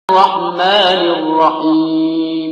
الرحمن الرحيم।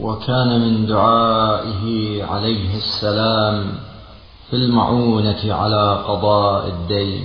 وكان من دعائه عليه السلام في المعونة على قضاء الدين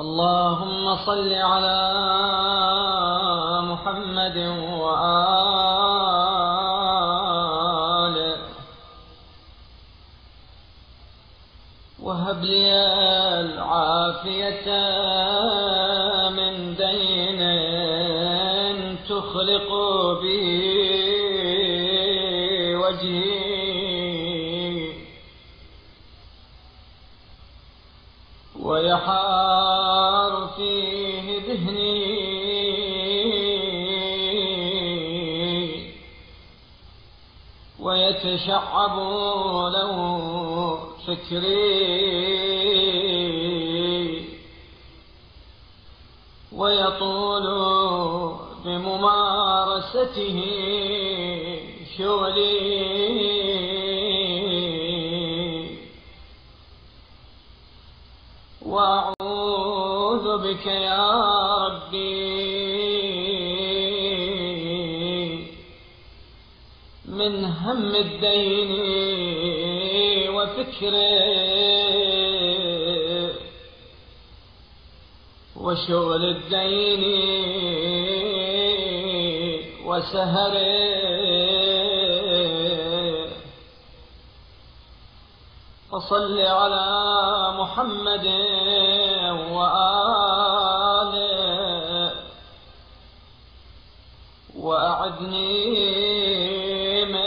اللهم صل على محمد وآله وهب لي العافية من دين تخلق به وجهي ويحار فيه ذهني ويتشعب له فكري ويطول بممارسته شغلي وأعوذ بك يا ربي من هم الدين وفكره وشغل الدين وسهره وصل على محمد وآله وأعدني من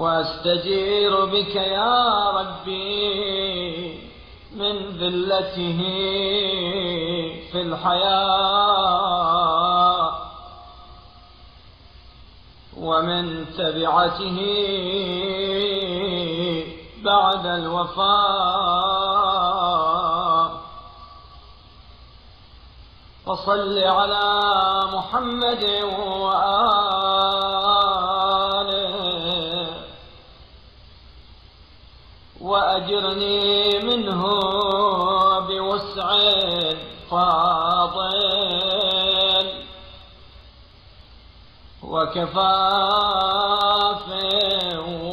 واستجير بك يا ربي من ذلته في الحياة ومن تبعته بعد الوفاة فصل على محمد وآله وأجرني منه بوسع فاضل وكفاف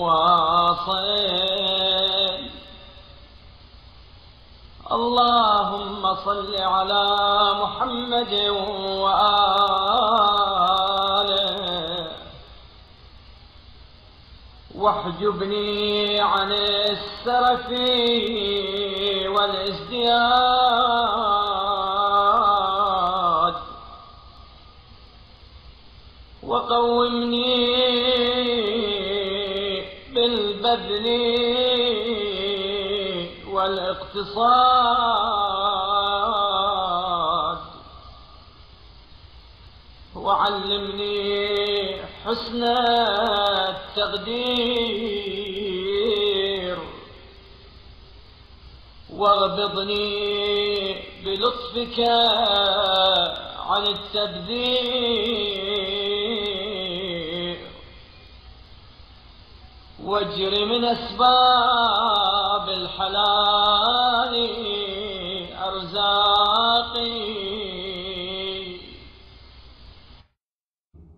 واصل. اللهم صل على محمد وآله واحجبني عن السرف والازدياد وقومني بالبذل والاقتصاد وعلمني حسن التقدير واغبضني بلطفك عن التبذير واجر من أسباب الحلال أرزاقي.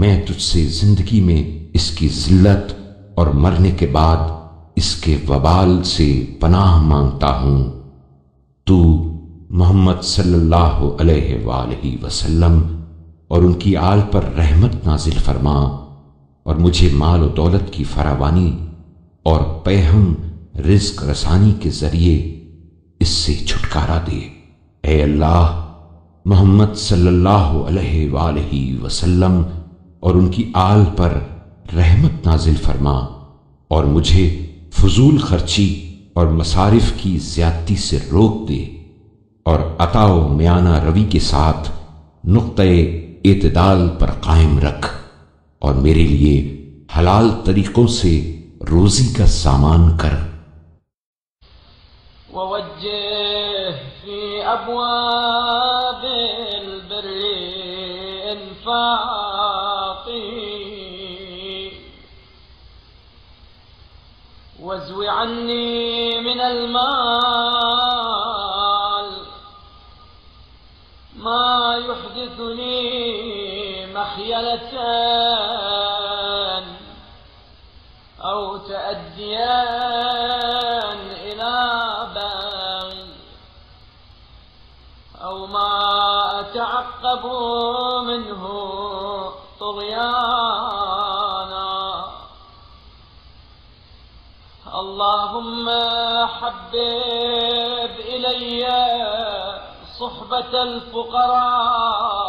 میں تجھ سے زندگی میں اس کی ذلت اور مرنے کے بعد اس کے وبال سے پناہ مانگتا ہوں۔ تو محمد صلی اللہ علیہ وآلہ وسلم اور ان کی آل پر رحمت نازل فرما اور مجھے مال و دولت کی فراوانی اور پیہم رزق رسانی کے ذریعے اس سے چھٹکارا دے۔ اے اللہ، محمد صلی اللہ علیہ وآلہ وسلم اور ان کی آل پر رحمت نازل فرما اور مجھے فضول خرچی اور مصارف کی زیادتی سے روک دے اور عطا و میانہ روی کے ساتھ نقطۂ اعتدال پر قائم رکھ اور میرے لیے حلال طریقوں سے روزی کا سامان کر۔ ووجه في أبواب البر انفاقي وازو عني من المال ما يحدثني مخيلة أو تأديا إلى بغي أو ما أتعقب منه طغيانا اللهم حبب إلي صحبة الفقراء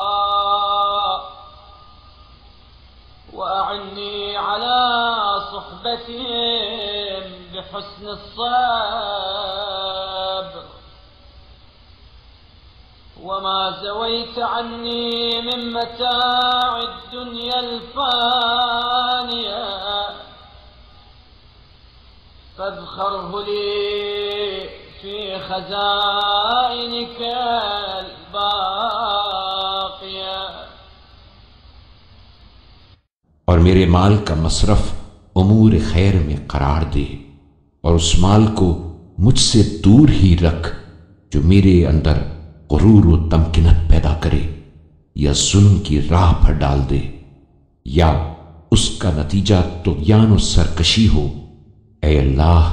وأعني على صحبتهم بحسن الصبر وما زويت عني من متاع الدنيا الفانية فاذخره لي في خزائنك الباقية۔ اور میرے مال کا مصرف امور خیر میں قرار دے اور اس مال کو مجھ سے دور ہی رکھ جو میرے اندر غرور و تمکنت پیدا کرے یا ظلم کی راہ پر ڈال دے یا اس کا نتیجہ طغیان و سرکشی ہو۔ اے اللہ،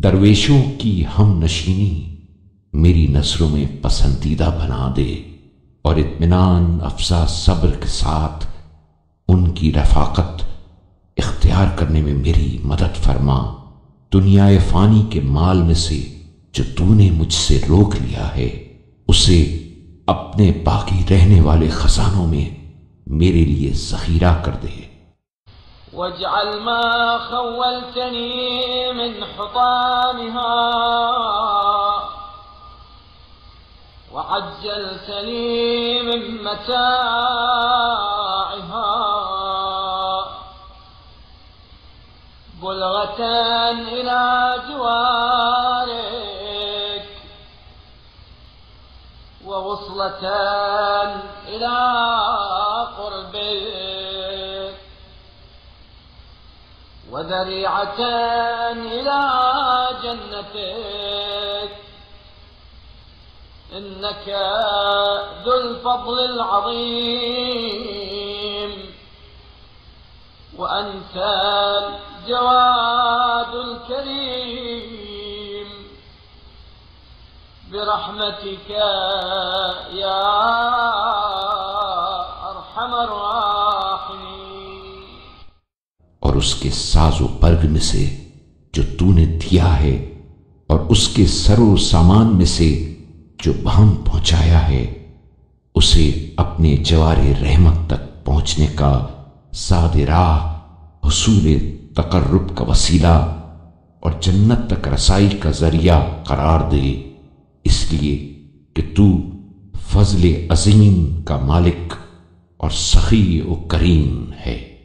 درویشوں کی ہم نشینی میری نظروں میں پسندیدہ بنا دے اور اطمینان افزا صبر کے ساتھ ان کی رفاقت اختیار کرنے میں میری مدد فرما۔ دنیا فانی کے مال میں سے جو تو نے مجھ سے روک لیا ہے اسے اپنے باقی رہنے والے خزانوں میں میرے لیے ذخیرہ کر دے۔ واجعل ما خولتني من حطامها وعجلت لي من متاعها بلغة إلى جوارك ووصلة إلى قربك وذريعة إلى جنتك إنك ذو الفضل العظيم وأنت الجواد الكريم برحمتك يا أرحم الراحمين۔ اور اس کے ساز و برگ میں سے جو تو نے دیا ہے اور اس کے سر و سامان میں سے جو بہم پہنچایا ہے اسے اپنے جوار رحمت تک پہنچنے کا ساد راہ، حصول تقرب کا وسیلہ اور جنت تک رسائی کا ذریعہ قرار دے، اس لیے کہ تو فضل عظیم کا مالک اور سخی و کریم ہے۔